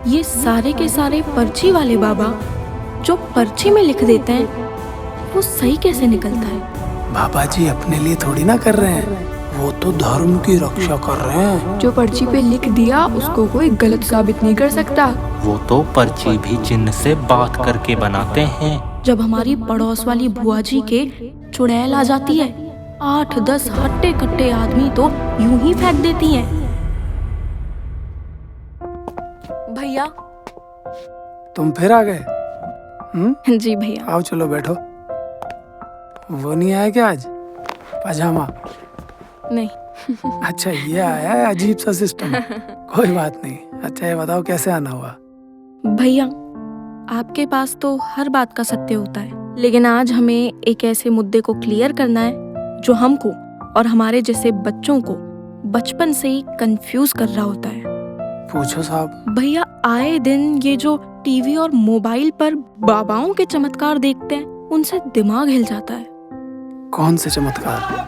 ये सारे के सारे पर्ची वाले बाबा जो पर्ची में लिख देते हैं वो सही कैसे निकलता है? बाबा जी अपने लिए थोड़ी ना कर रहे हैं, वो तो धर्म की रक्षा कर रहे हैं। जो पर्ची पे लिख दिया उसको कोई गलत साबित नहीं कर सकता। वो तो पर्ची भी जिन्न से बात करके बनाते हैं। जब हमारी पड़ोस वाली बुआ जी के चुड़ैल आ जाती है, 8-10 हट्टे कट्टे आदमी तो यूं ही फेंक देती हैं। भैया। तुम फिर आ गए? जी भैया। आओ चलो बैठो। वो नहीं आया क्या आज? पजामा? नहीं। अच्छा ये आया है, अजीब सा सिस्टम। कोई बात नहीं। अच्छा ये बताओ कैसे आना हुआ? भैया आपके पास तो हर बात का सत्य होता है, लेकिन आज हमें एक ऐसे मुद्दे को क्लियर करना है जो हमको और हमारे जैसे बच्चों को बचपन से ही कंफ्यूज कर रहा होता है। पूछो साहब। भैया आए दिन ये जो टीवी और मोबाइल पर बाबाओं के चमत्कार देखते हैं, उनसे दिमाग हिल जाता है। कौन से चमत्कार?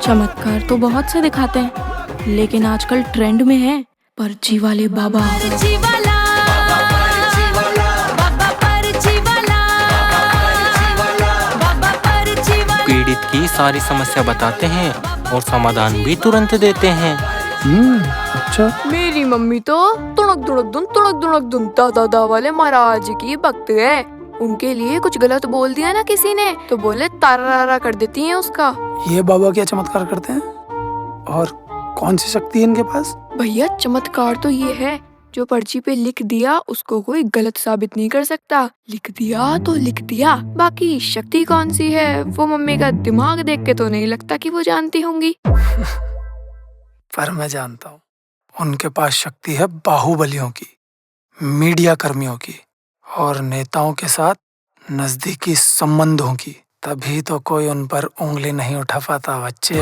चमत्कार तो बहुत से दिखाते हैं, लेकिन आजकल ट्रेंड में है पर्ची वाले बाबा। पीड़ित की सारी समस्या बताते हैं और समाधान भी तुरंत देते हैं। अच्छा। मेरी मम्मी तो तुणक दुणक दुन दादा वाले महाराज की भक्त है। उनके लिए कुछ गलत बोल दिया ना किसी ने तो बोले तारा कर देती हैं उसका। ये बाबा क्या चमत्कार करते हैं और कौन सी शक्ति है इनके पास? भैया चमत्कार तो ये है, जो पर्ची पे लिख दिया उसको कोई गलत साबित नहीं कर सकता। लिख दिया तो लिख दिया, बाकी शक्ति कौन सी है वो मम्मी का दिमाग देख के तो नहीं लगता कि वो जानती होंगी। पर मैं जानता हूँ उनके पास शक्ति है बाहुबलियों की, मीडिया कर्मियों की और नेताओं के साथ नजदीकी संबंधों की। तभी तो कोई उन पर उंगली नहीं उठा पाता बच्चे।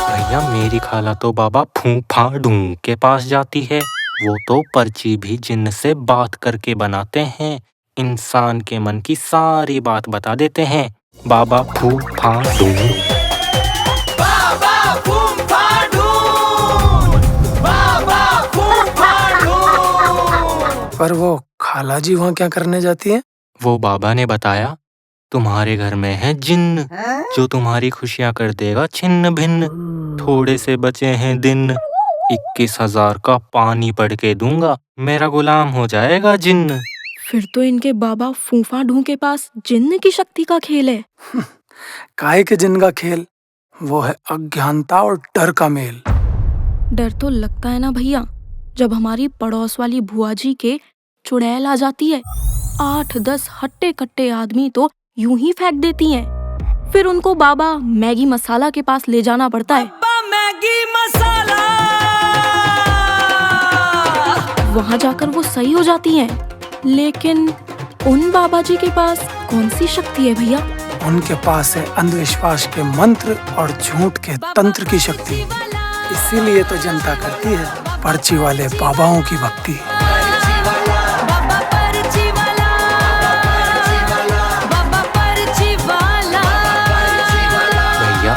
भैया मेरी खाला तो बाबा फूफा ढूंढ के पास जाती है। वो तो पर्ची भी जिन्न से बात करके बनाते हैं। इंसान के मन की सारी बात बता देते हैं। बाबा फूफा ढूंढ। पर वो खाला जी वहाँ क्या करने जाती है? वो बाबा ने बताया तुम्हारे घर में है जिन्न जो तुम्हारी खुशियाँ कर देगा छिन्न भिन्न। थोड़े से बचे हैं दिन, 21,000 का पानी पड़ के दूंगा, मेरा गुलाम हो जाएगा जिन्न। फिर तो इनके बाबा फूफा ढूं के पास जिन्न की शक्ति का खेल है। काहे के जिन्न का खेल? वो है अज्ञानता और डर का मेल। डर तो लगता है ना भैया, जब हमारी पड़ोस वाली बुआ जी के चुड़ैल आ जाती है, 8-10 हट्टे कट्टे आदमी तो यूं ही फेंक देती हैं। फिर उनको बाबा मैगी मसाला के पास ले जाना पड़ता है। मैगी मसाला। वहाँ जाकर वो सही हो जाती हैं। लेकिन उन बाबा जी के पास कौन सी शक्ति है भैया? उनके पास है अंधविश्वास के मंत्र और झूठ के तंत्र की शक्ति। इसीलिए तो जनता करती है पर्ची वाले बाबाओं की भक्ति। भैया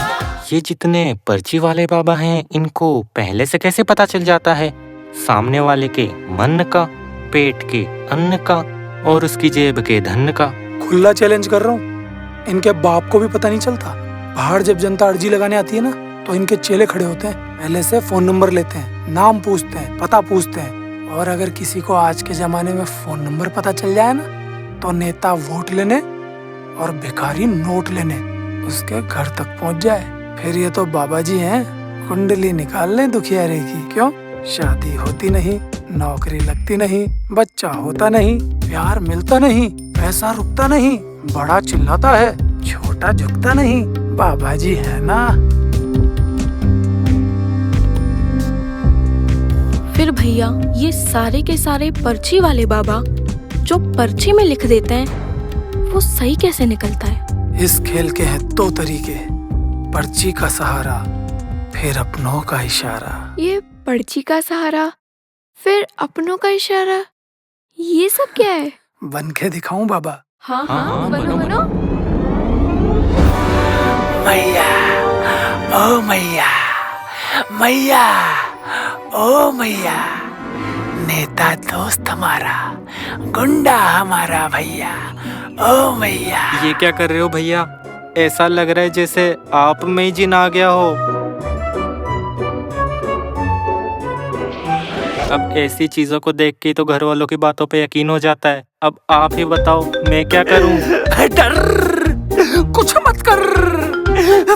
ये जितने पर्ची वाले बाबा हैं इनको पहले से कैसे पता चल जाता है सामने वाले के मन का, पेट के अन्न का और उसकी जेब के धन का? खुला चैलेंज कर रहा हूँ, इनके बाप को भी पता नहीं चलता। बाहर जब जनता अर्जी लगाने आती है ना तो इनके चेले खड़े होते हैं, पहले से फोन नंबर लेते हैं, नाम पूछते हैं, पता पूछते हैं। और अगर किसी को आज के जमाने में फोन नंबर पता चल जाए ना तो नेता वोट लेने और भिखारी नोट लेने उसके घर तक पहुंच जाए। फिर ये तो बाबा जी हैं, कुंडली निकाल लें दुखियारे की। क्यों? शादी होती नहीं, नौकरी लगती नहीं, बच्चा होता नहीं, प्यार मिलता नहीं, पैसा रुकता नहीं, बड़ा चिल्लाता है, छोटा झुकता नहीं, बाबा जी है ना। फिर भैया ये सारे के सारे पर्ची वाले बाबा जो पर्ची में लिख देते हैं वो सही कैसे निकलता है? इस खेल के हैं दो तरीके, पर्ची का सहारा फिर अपनों का इशारा। ये पर्ची का सहारा फिर अपनों का इशारा, ये सब क्या है? बन के दिखाऊं बाबा? हाँ हाँ, हाँ, बनो बनो, बनो। मैया, ओ मैया, मैया, ओ मैया, नेता दोस्त हमारा, गुंडा हमारा भैया, ओ मैया। ये क्या कर रहे हो भैया? ऐसा लग रहा है जैसे आप में ही जिन आ गया हो। अब ऐसी चीजों को देख के तो घर वालों की बातों पे यकीन हो जाता है। अब आप ही बताओ मैं क्या करूं? डर, कुछ मत कर,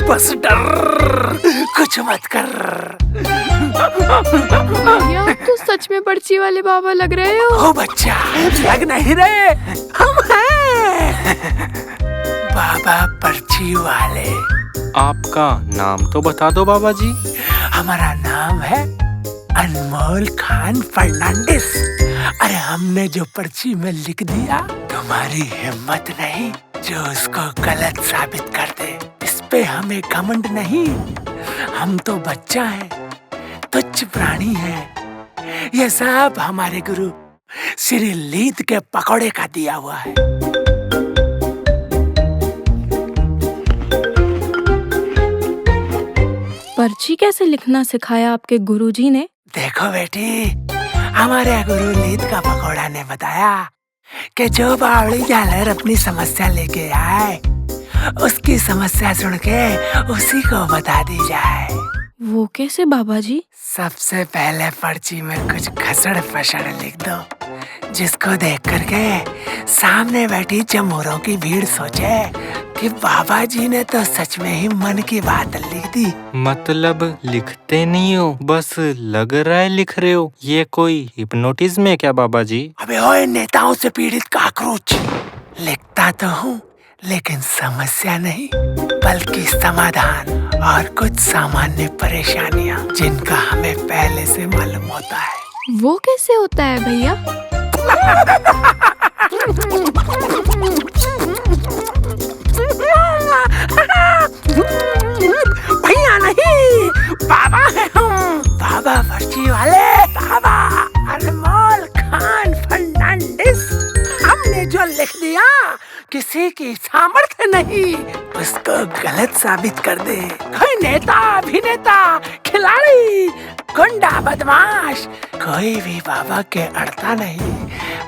बस डर, कुछ मत कर। भैया तो सच में पर्ची वाले बाबा लग रहे हो। ओ बच्चा, लग नहीं रहे, हम हैं बाबा पर्ची वाले। आपका नाम तो बता दो बाबा जी। हमारा नाम है अनमोल खान फर्नांडिस। अरे हमने जो पर्ची में लिख दिया, तुम्हारी हिम्मत नहीं जो उसको गलत साबित कर दे। इस पे हमें घमंड नहीं, हम तो बच्चा हैं, तुच्छ प्राणी हैं। ये सब हमारे गुरु श्री लीद के पकौड़े का दिया हुआ है। पर्ची कैसे लिखना सिखाया आपके गुरुजी ने? देखो बेटी, हमारे गुरु लीद का पकौड़ा ने बताया कि जो बावड़ी जालर अपनी समस्या लेके आए, उसकी समस्या सुन के उसी को बता दी जाए। वो कैसे बाबा जी? सबसे पहले पर्ची में कुछ घसड़ फसड़ लिख दो, जिसको देख करके सामने बैठी जमूरों की भीड़ सोचे कि बाबा जी ने तो सच में ही मन की बात लिख दी। मतलब लिखते नहीं हो, बस लग रहा है लिख रहे हो। ये कोई हिप्नोटिज्म है क्या बाबा जी? अबे ओए नेताओं से पीड़ित काकरोच, लिखता तो हूँ लेकिन समस्या नहीं बल्कि समाधान और कुछ सामान्य परेशानियाँ जिनका हमें पहले से मालूम होता है। वो कैसे होता है भैया? भैया नहीं, बाबा है हम, बाबा पर्ची वाले, बाबा अनमोल खान फर्नांडिस। हमने जो लिख दिया किसी की सामर्थ्य नहीं उसको गलत साबित कर दे। कोई नेता, अभिनेता, खिलाड़ी, गुंडा, बदमाश, कोई भी बाबा के अड़ता नहीं,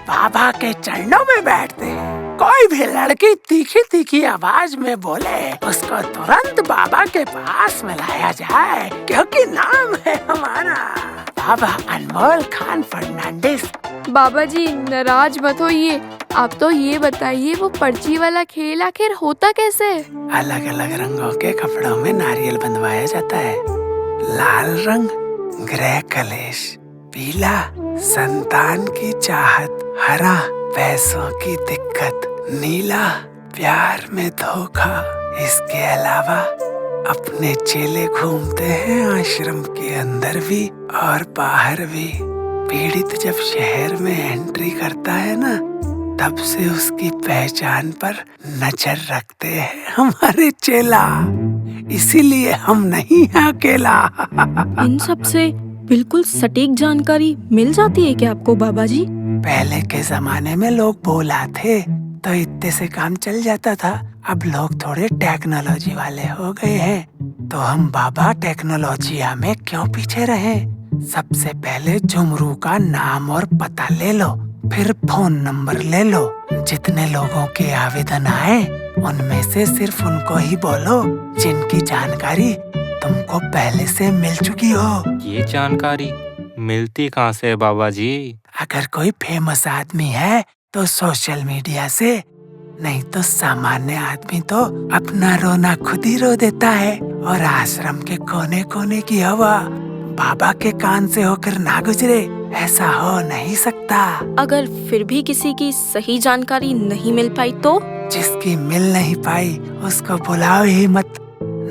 बाबा के चरणों में बैठते। कोई भी लड़की तीखी तीखी आवाज में बोले, उसको तुरंत बाबा के पास में लाया जाए, क्योंकि नाम है हमारा बाबा अनमोल खान फर्नांडिस। बाबा जी नाराज मत होइए, आप तो ये बताइए वो पर्ची वाला खेल आखिर होता कैसे? अलग अलग रंगों के कपड़ों में नारियल बंधवाया जाता है। लाल रंग गृह कलेश, पीला संतान की चाहत, हरा पैसों की दिक्कत, नीला प्यार में धोखा। इसके अलावा अपने चेले घूमते हैं आश्रम के अंदर भी और बाहर भी। पीड़ित जब शहर में एंट्री करता है ना, तब से उसकी पहचान पर नजर रखते हैं हमारे चेला, इसीलिए हम नहीं हैं अकेला। इन सब से बिल्कुल सटीक जानकारी मिल जाती है क्या आपको बाबा जी? पहले के जमाने में लोग बोला थे तो इतने से काम चल जाता था। अब लोग थोड़े टेक्नोलॉजी वाले हो गए हैं, तो हम बाबा टेक्नोलॉजिया में क्यों पीछे रहे? सबसे पहले झुमरू का नाम और पता ले लो, फिर फोन नंबर ले लो। जितने लोगों के आवेदन आए उनमें से सिर्फ उनको ही बोलो जिनकी जानकारी तुमको पहले से मिल चुकी हो। ये जानकारी मिलती कहाँ से है बाबा जी? अगर कोई फेमस आदमी है तो सोशल मीडिया से, नहीं तो सामान्य आदमी तो अपना रोना खुद ही रो देता है। और आश्रम के कोने कोने की हवा बाबा के कान से होकर ना गुजरे, ऐसा हो नहीं सकता। अगर फिर भी किसी की सही जानकारी नहीं मिल पाई तो? जिसकी मिल नहीं पाई उसको बुलाओ ही मत,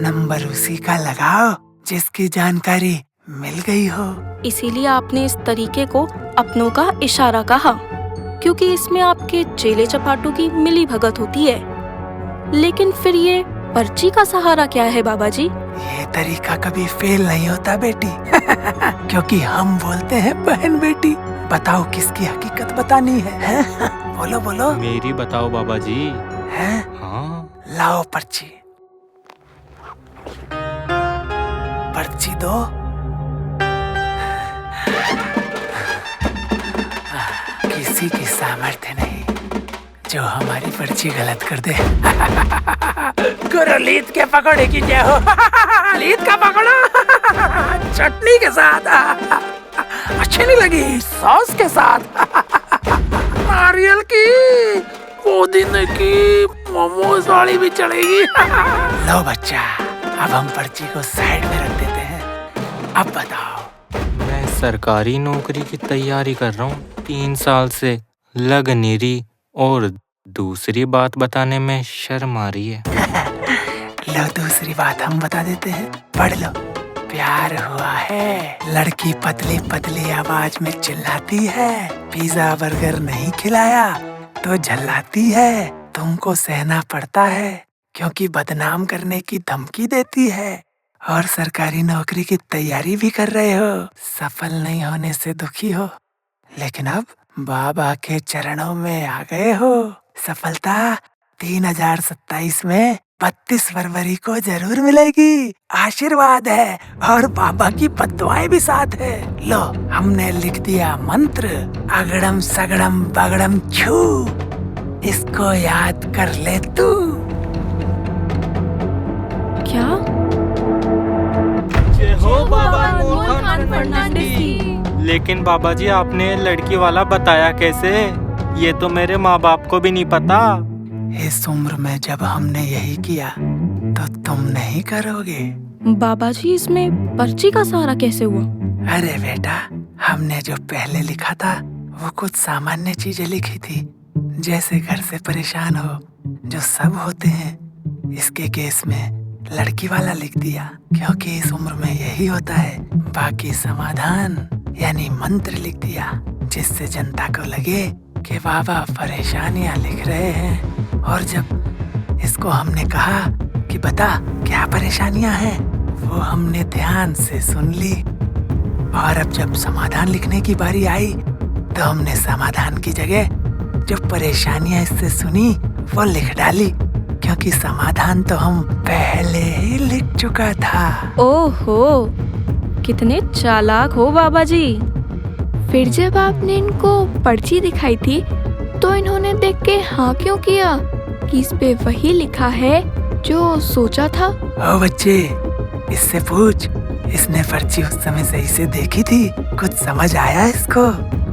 नंबर उसी का लगाओ जिसकी जानकारी मिल गई हो। इसीलिए आपने इस तरीके को अपनों का इशारा कहा, क्योंकि इसमें आपके चेले चपाटों की मिली भगत होती है। लेकिन फिर ये पर्ची का सहारा क्या है बाबा जी? ये तरीका कभी फेल नहीं होता बेटी क्योंकि हम बोलते हैं बहन बेटी, बताओ किसकी हकीकत बतानी है? बोलो बोलो। मेरी बताओ बाबा जी। हैं? हाँ, लाओ पर्ची। पर्ची दो। किसी की सामर्थ्य नहीं जो हमारी पर्ची गलत कर दे। गुरु लीद के पकौड़े की जय हो। लीद का पकौड़ा चटनी के साथ अच्छी नहीं लगी, सॉस के साथ नारियल की, पुदीने की, मोमोज वाली भी चलेगी। लो बच्चा, अब हम पर्ची को साइड में रख देते हैं। अब बताओ। मैं सरकारी नौकरी की तैयारी कर रहा हूँ 3 साल से, लग नहीं रही, और दूसरी बात बताने में शर्म आ रही है। लो दूसरी बात हम बता देते हैं, पढ़ लो। प्यार हुआ है, लड़की पतली पतली आवाज में चिल्लाती है, पिज्जा बर्गर नहीं खिलाया तो झल्लाती है, तुमको सहना पड़ता है क्योंकि बदनाम करने की धमकी देती है, और सरकारी नौकरी की तैयारी भी कर रहे हो, सफल नहीं होने से दुखी हो, लेकिन अब बाबा के चरणों में आ गए हो। सफलता 3027 में 32 फरवरी को जरूर मिलेगी। आशीर्वाद है और बाबा की बद्दुआएं भी साथ है। लो, हमने लिख दिया मंत्र, अगड़म सगड़म बगड़म छू, इसको याद कर ले तू। क्या? जय हो बाबा अनमोल खान फर्नांडिस की। लेकिन बाबा जी, आपने लड़की वाला बताया कैसे? ये तो मेरे माँ बाप को भी नहीं पता। इस उम्र में जब हमने यही किया तो तुम नहीं करोगे? बाबा जी, इसमें पर्ची का सहारा कैसे हुआ? अरे बेटा, हमने जो पहले लिखा था वो कुछ सामान्य चीजें लिखी थी, जैसे घर से परेशान हो, जो सब होते हैं। इसके केस में लड़की वाला लिख दिया क्योंकि इस उम्र में यही होता है। बाकी समाधान यानी मंत्र लिख दिया, जिससे जनता को लगे कि बाबा परेशानियां लिख रहे हैं। और जब इसको हमने कहा कि बता क्या परेशानियां हैं, वो हमने ध्यान से सुन ली, और अब जब समाधान लिखने की बारी आई तो हमने समाधान की जगह जो परेशानियां इससे सुनी वो लिख डाली, क्योंकि समाधान तो हम पहले ही लिख चुका था। ओहो, कितने चालाक हो बाबा जी। फिर जब आपने इनको पर्ची दिखाई थी तो इन्होंने देख के हाँ क्यों किया कि इस पे वही लिखा है जो सोचा था? ओ बच्चे, इससे पूछ, इसने पर्ची उस समय सही से देखी थी? कुछ समझ आया इसको?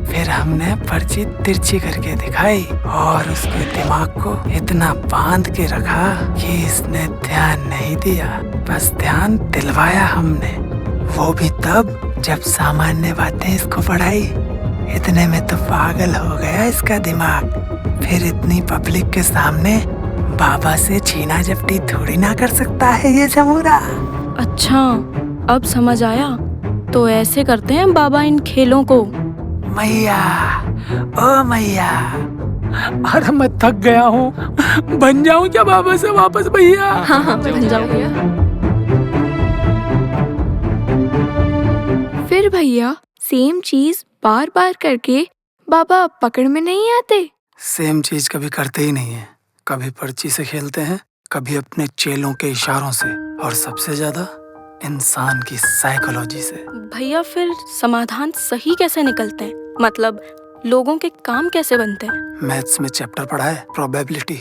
फिर हमने पर्ची तिरछी करके दिखाई और उसके दिमाग को इतना बांध के रखा कि इसने ध्यान नहीं दिया। बस ध्यान दिलवाया हमने, वो भी तब जब सामान्य बातें इसको पढ़ाई। इतने में तो पागल हो गया इसका दिमाग। फिर इतनी पब्लिक के सामने बाबा से छीना झपटी थोड़ी ना कर सकता है ये जमूरा। अच्छा, अब समझ आया। तो ऐसे करते हैं बाबा इन खेलों को। मैया, ओ मैया, अरे मैं थक गया हूँ, बन जाऊँ क्या बाबा से वापस भैया? हाँ, बन जाओ भैया। फिर भैया सेम चीज बार बार करके बाबा पकड़ में नहीं आते? सेम चीज कभी करते ही नहीं है। कभी पर्ची से खेलते हैं, कभी अपने चेलों के इशारों से, और सबसे ज्यादा इंसान की साइकोलॉजी से। भैया, फिर समाधान सही कैसे निकलते हैं? मतलब लोगों के काम कैसे बनते हैं? मैथ्स में चैप्टर पढ़ा है प्रोबेबिलिटी,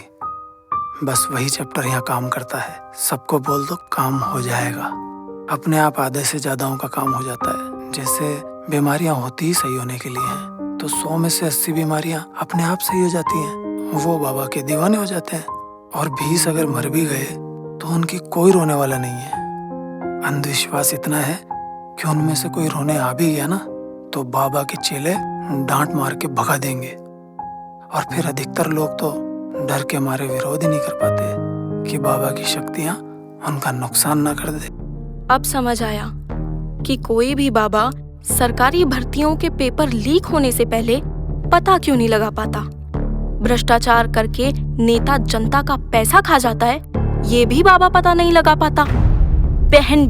बस वही चैप्टर यहाँ काम करता है। सबको बोल दो काम हो जाएगा, अपने आप आधे से ज्यादाओं का काम हो जाता है। जैसे बीमारियां होती ही सही होने के लिए हैं, तो 100 में से 80 बीमारियां अपने आप सही हो जाती हैं। वो बाबा के दीवाने हो जाते हैं, और 20 अगर मर भी गए तो उनकी कोई रोने वाला नहीं है। अंधविश्वास इतना है कि उनमें से कोई रोने आ भी गया ना, तो बाबा के चेले डांट मार के भगा देंगे, और फिर अधिकतर लोग तो डर के मारे विरोध ही नहीं कर पाते कि बाबा की शक्तियां उनका नुकसान ना कर दे। अब समझ आया कि कोई भी बाबा सरकारी भर्तियों के पेपर लीक होने से पहले पता क्यों नहीं लगा पाता। भ्रष्टाचार करके नेता जनता का पैसा खा जाता है, ये भी बाबा पता नहीं लगा पाता। बहन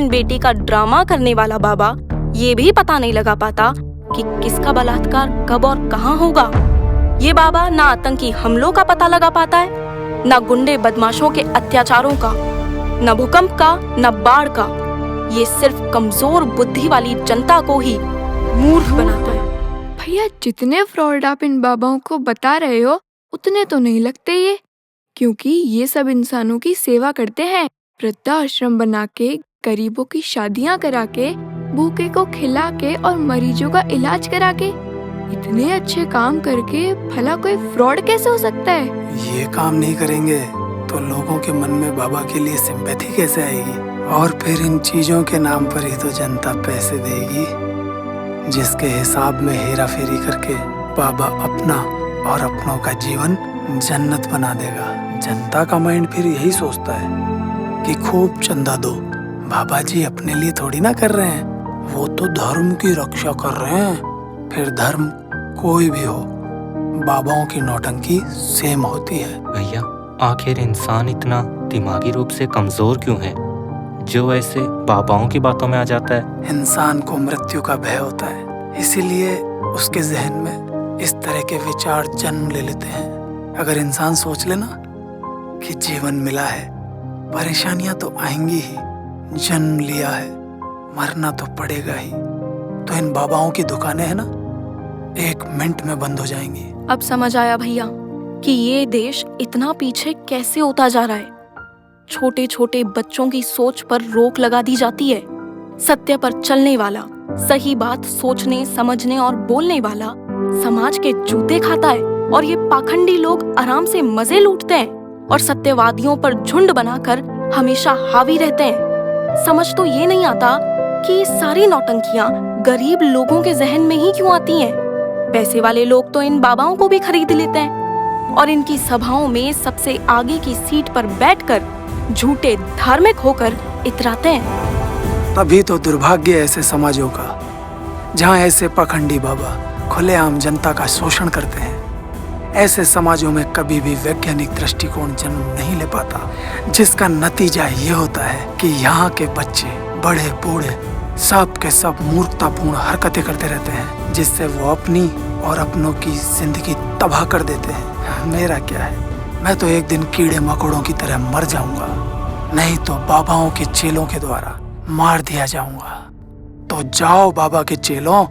बेटी का ड्रामा करने वाला बाबा ये भी पता नहीं लगा पाता कि किसका बलात्कार कब और कहाँ होगा। ये बाबा ना आतंकी हमलों का पता लगा पाता है, ना गुंडे बदमाशों के अत्याचारों का, न भूकंप का, न बाढ़ का। ये सिर्फ कमजोर बुद्धि वाली जनता को ही मूर्ख बनाता है। भैया जितने फ्रॉड आप इन बाबाओं को बता रहे हो उतने तो नहीं लगते ये, क्योंकि ये सब इंसानों की सेवा करते हैं। वृद्धाश्रम बना के, गरीबों की शादियां करा के, भूखे को खिला के और मरीजों का इलाज करा के, इतने अच्छे काम करके भला कोई फ्रॉड कैसे हो सकता है। ये काम नहीं करेंगे तो लोगों के मन में बाबा के लिए सिंपैथी कैसे आएगी। और फिर इन चीजों के नाम पर ही तो जनता पैसे देगी, जिसके हिसाब में हेरा फेरी करके बाबा अपना और अपनों का जीवन जन्नत बना देगा। जनता का माइंड फिर यही सोचता है कि खूब चंदा दो। बाबा जी अपने लिए थोड़ी ना कर रहे हैं, वो तो धर्म की रक्षा कर रहे हैं। फिर धर्म कोई भी हो, बाबाओं की नौटंकी सेम होती है। भैया आखिर इंसान इतना दिमागी रूप से कमजोर क्यों है जो ऐसे बाबाओं की बातों में आ जाता है। इंसान को मृत्यु का भय होता है, इसीलिए उसके जहन में इस तरह के विचार जन्म ले लेते हैं। अगर इंसान सोच लेना कि जीवन मिला है, परेशानियां तो आएंगी ही, जन्म लिया है, मरना तो पड़ेगा ही, तो इन बाबाओं की दुकानें है ना 1 मिनट में बंद हो जाएंगी। अब समझ आया भैया कि ये देश इतना पीछे कैसे होता जा रहा है। छोटे छोटे बच्चों की सोच पर रोक लगा दी जाती है। सत्य पर चलने वाला, सही बात सोचने, समझने और बोलने वाला समाज के जूते खाता है, और ये पाखंडी लोग आराम से मजे लूटते हैं और सत्यवादियों पर झुंड बनाकर हमेशा हावी रहते हैं। समझ तो ये नहीं आता कि ये सारी नौटंकियां गरीब लोगों के जहन में ही क्यों आती हैं। पैसे वाले लोग तो इन बाबाओं को भी खरीद लेते हैं और इनकी सभाओं में सबसे आगे की सीट पर बैठकर झूठे धार्मिक होकर इतराते हैं। तभी तो दुर्भाग्य ऐसे समाजों का, जहाँ ऐसे पाखंडी बाबा खुलेआम जनता का शोषण करते हैं। ऐसे समाजों में कभी भी वैज्ञानिक दृष्टिकोण जन्म नहीं ले पाता, जिसका नतीजा ये होता है कि यहाँ के बच्चे, बड़े बूढ़े, सब के सब मूर्खतापूर्ण हरकतें करते रहते हैं, जिससे वो अपनी और अपनों की जिंदगी तबाह कर देते हैं। मेरा क्या है, मैं तो एक दिन कीड़े मकोड़ों की तरह मर जाऊंगा, नहीं तो बाबाओं के चेलों के द्वारा मार दिया जाऊंगा। तो जाओ बाबा के चेलों,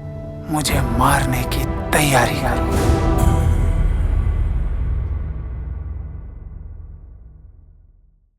मुझे मारने की तैयारी करो।